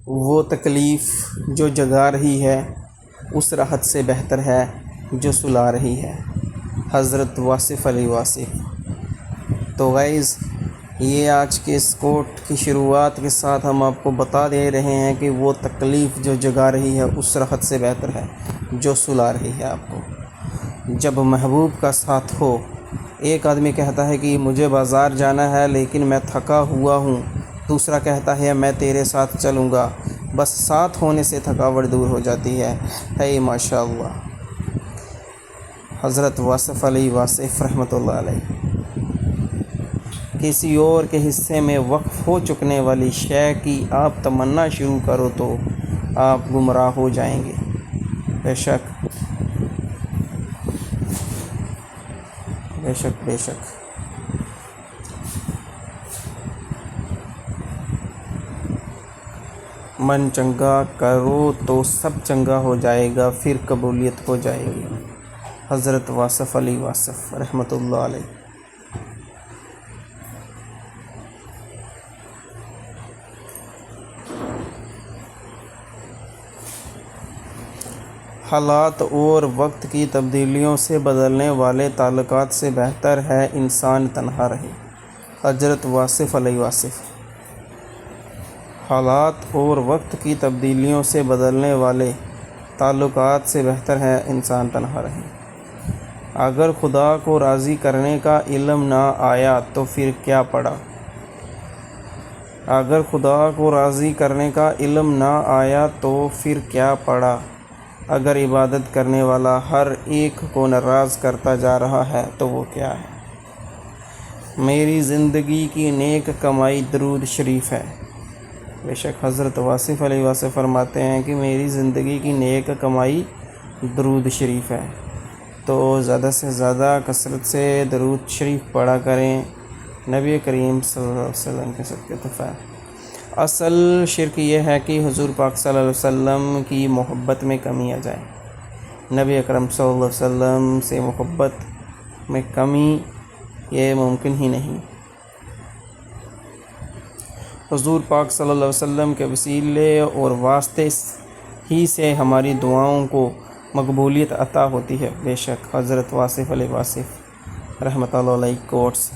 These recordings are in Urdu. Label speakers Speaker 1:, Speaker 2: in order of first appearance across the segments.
Speaker 1: وہ تکلیف جو جگا رہی ہے اس راحت سے بہتر ہے جو سلا رہی ہے۔ حضرت واصف علی واصف۔ تو غائز یہ آج کے اس کوٹ کی شروعات کے ساتھ ہم آپ کو بتا دے رہے ہیں کہ وہ تکلیف جو جگا رہی ہے اس راحت سے بہتر ہے جو سلا رہی ہے آپ کو۔ جب محبوب کا ساتھ ہو، ایک آدمی کہتا ہے کہ مجھے بازار جانا ہے لیکن میں تھکا ہوا ہوں، دوسرا کہتا ہے میں تیرے ساتھ چلوں گا، بس ساتھ ہونے سے تھکاوٹ دور ہو جاتی ہے ماشاء اللہ۔ حضرت واصف علی واصف رحمۃ اللہ علیہ۔ کسی اور کے حصے میں وقف ہو چکنے والی شے کی آپ تمنا شروع کرو تو آپ گمراہ ہو جائیں گے۔ بے شک بے شک بے شک۔ من چنگا کرو تو سب چنگا ہو جائے گا، پھر قبولیت ہو جائے گی۔ حضرت واصف علی واصف رحمۃ اللہ علیہ۔ حالات اور وقت کی تبدیلیوں سے بدلنے والے تعلقات سے بہتر ہے انسان تنہا رہے۔ حضرت واصف علی واصف۔ حالات اور وقت کی تبدیلیوں سے بدلنے والے تعلقات سے بہتر ہے انسان تنہا رہے۔ اگر خدا کو راضی کرنے کا علم نہ آیا تو پھر کیا پڑا؟ اگر خدا کو راضی کرنے کا علم نہ آیا تو پھر کیا پڑا؟ اگر عبادت کرنے والا ہر ایک کو ناراض کرتا جا رہا ہے تو وہ کیا ہے؟ میری زندگی کی نیک کمائی درود شریف ہے۔ بے شک حضرت واصف علیہ وسلم فرماتے ہیں کہ میری زندگی کی نیک کمائی درود شریف ہے۔ تو زیادہ سے زیادہ کثرت سے درود شریف پڑھا کریں نبی کریم صلی اللہ علیہ وسلم کے صدقے طفیل۔ اصل شرک یہ ہے کہ حضور پاک صلی اللہ علیہ وسلم کی محبت میں کمی آ جائے۔ نبی اکرم صلی اللہ علیہ وسلم سے محبت میں کمی یہ ممکن ہی نہیں۔ حضور پاک صلی اللہ علیہ وسلم کے وسیلے اور واسطے ہی سے ہماری دعاؤں کو مقبولیت عطا ہوتی ہے۔ بے شک حضرت واصف علیہ واصف رحمۃ اللہ علیہ کوٹس۔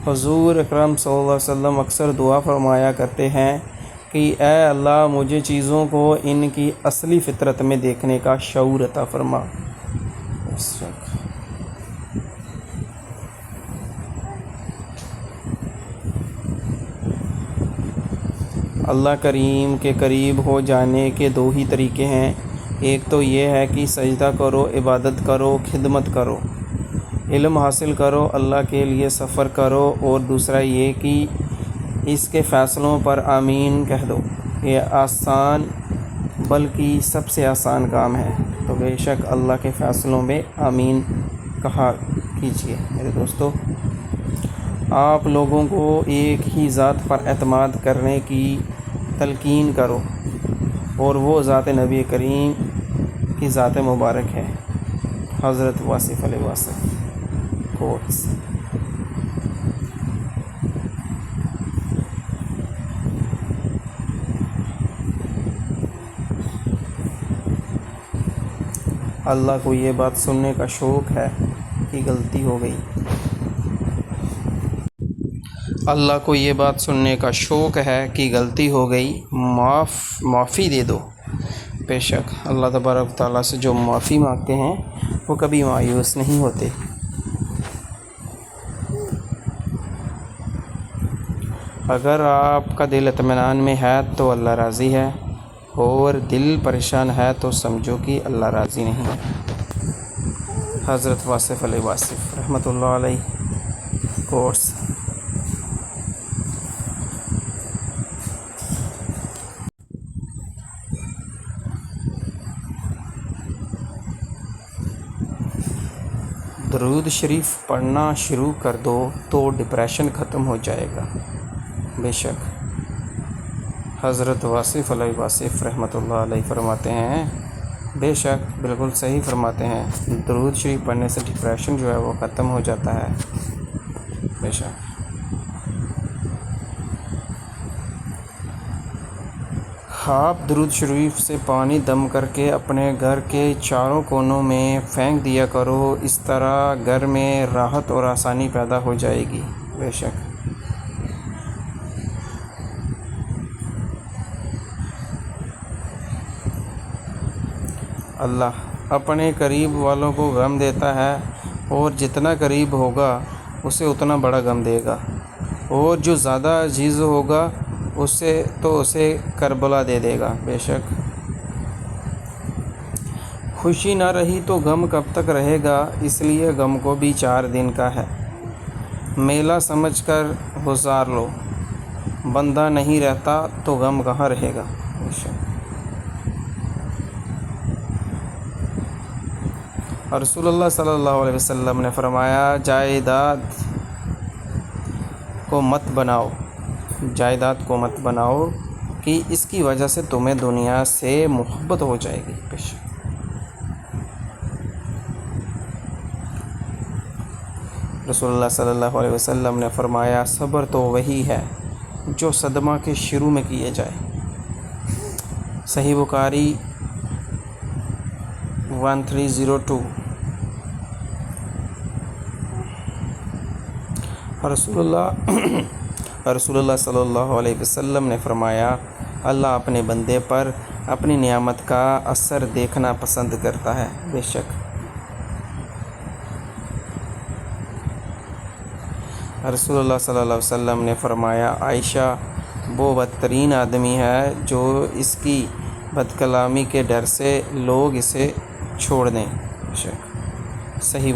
Speaker 1: حضور اکرم صلی اللہ علیہ وسلم اکثر دعا فرمایا کرتے ہیں کہ اے اللہ مجھے چیزوں کو ان کی اصلی فطرت میں دیکھنے کا شعور عطا فرما۔ اللہ کریم کے قریب ہو جانے کے دو ہی طریقے ہیں، ایک تو یہ ہے کہ سجدہ کرو، عبادت کرو، خدمت کرو، علم حاصل کرو، اللہ کے لیے سفر کرو، اور دوسرا یہ کہ اس کے فیصلوں پر آمین کہہ دو۔ یہ آسان بلکہ سب سے آسان کام ہے، تو بے شک اللہ کے فیصلوں میں آمین کہا کیجیے۔ میرے دوستو، آپ لوگوں کو ایک ہی ذات پر اعتماد کرنے کی تلقین کرو، اور وہ ذات نبی کریم کی ذات مبارک ہے۔ حضرت واصف علیہ واصف کوٹس۔ اللہ کو یہ بات سننے کا شوق ہے کہ غلطی ہو گئی۔ اللہ کو یہ بات سننے کا شوق ہے کہ غلطی ہو گئی، معافی دے دو۔ بے شک اللہ تبارک و تعالیٰ سے جو معافی مانگتے ہیں وہ کبھی مایوس نہیں ہوتے۔ اگر آپ کا دل اطمینان میں ہے تو اللہ راضی ہے، اور دل پریشان ہے تو سمجھو کہ اللہ راضی نہیں ہے۔ حضرت واصف علیہ واصف رحمۃ اللہ علیہ کوٹس۔ درود شریف پڑھنا شروع کر دو تو ڈپریشن ختم ہو جائے گا۔ بے شک حضرت واصف علیہ واصف رحمۃ اللہ علیہ فرماتے ہیں، بے شک بالکل صحیح فرماتے ہیں، درود شریف پڑھنے سے ڈپریشن جو ہے وہ ختم ہو جاتا ہے۔ بے شک آپ درود شریف سے پانی دم کر کے اپنے گھر کے چاروں کونوں میں پھینک دیا کرو، اس طرح گھر میں راحت اور آسانی پیدا ہو جائے گی۔ بے شک اللہ اپنے قریب والوں کو غم دیتا ہے، اور جتنا قریب ہوگا اسے اتنا بڑا غم دے گا، اور جو زیادہ عزیز ہوگا اسے کربلا دے دے گا۔ بے شک خوشی نہ رہی تو غم کب تک رہے گا، اس لیے غم کو بھی 4 دن کا ہے، میلہ سمجھ کر گزار لو، بندہ نہیں رہتا تو غم کہاں رہے گا۔ بے شک رسول اللہ صلی اللہ علیہ وسلم نے فرمایا، جائیداد کو مت بناؤ کہ اس کی وجہ سے تمہیں دنیا سے محبت ہو جائے گی۔ بے شک رسول اللہ صلی اللہ علیہ وسلم نے فرمایا، صبر تو وہی ہے جو صدمہ کے شروع میں کیے جائے۔ صحیح بخاری 1302۔ رسول اللہ صلی اللہ علیہ وسلم نے فرمایا، اللہ اپنے بندے پر اپنی نعمت کا اثر دیکھنا پسند کرتا ہے۔ بے شک رسول اللہ صلی اللہ علیہ وسلم نے فرمایا، عائشہ وہ بدترین آدمی ہے جو اس کی بدکلامی کے ڈر سے لوگ اسے چھوڑ دیں۔ بے شک صحیح